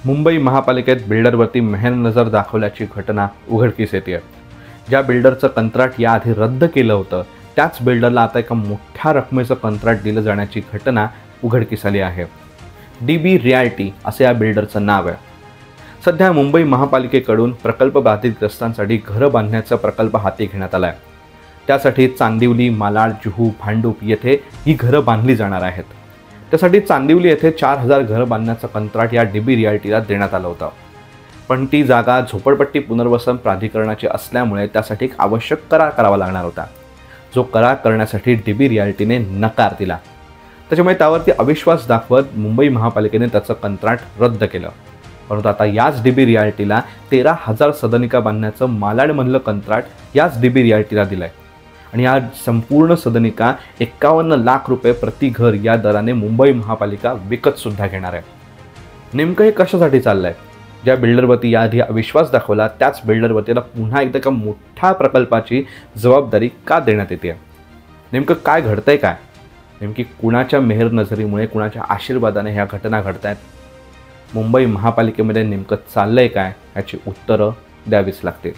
मुंबई महापालिकेत बिल्डरवरती मेहरनजर दाखवल्याची घटना उघडकीस येते। ज्या बिल्डरचं कंत्राट याआधी रद्द केलं होतं त्याच बिल्डरला आता एका मोठ्या रकमेचं कंत्राट दिलं जाण्याची घटना उघडकीस आली आहे। DB रियाल्टी असे या बिल्डरचं नाव आहे। सध्या मुंबई महापालिकेकडून प्रकल्प बाधितग्रस्तांसाठी घरं बांधण्याचा प्रकल्प हाती घेण्यात आला आहे। त्यासाठी चांदिवली, मालाड, जुहू, भांडूप येथे ही घरं बांधली जाणार आहेत। त्यासाठी चांदिवली येथे 4000 घरं बांधण्याचं कंत्राट या DB रियाल्टीला देण्यात आलं होतं। पण ती जागा झोपडपट्टी पुनर्वसन प्राधिकरणाची असल्यामुळे त्यासाठी एक आवश्यक करार करावा लागणार होता, जो करार करण्यासाठी DB रियाल्टीने नकार दिला। त्याच्यामुळे त्यावरती अविश्वास दाखवत मुंबई महापालिकेने त्याचं कंत्राट रद्द केलं। परंतु आता याच DB रियाल्टीला 13,000 सदनिका बांधण्याचं मालाडमधलं कंत्राट याच DB रियाल्टीला दिलं आहे आणि या संपूर्ण सदनिका 51 लाख रुपये प्रति घर या दराने मुंबई महापालिका विकत सुद्धा घेणार आहे। नेमकं हे कशासाठी चाललंय? ज्या बिल्डरवरती याआधी अविश्वास दाखवला त्याच बिल्डरवरतीला पुन्हा एकदा एका मोठ्या प्रकल्पाची जबाबदारी का देण्यात येते? नेमकं काय घडतंय? काय नेमकी कुणाच्या मेहर नजरीमुळे, कुणाच्या आशीर्वादाने ह्या घटना घडतायत? मुंबई महापालिकेमध्ये नेमकं चाललंय काय याची उत्तरं द्यावीच लागतील।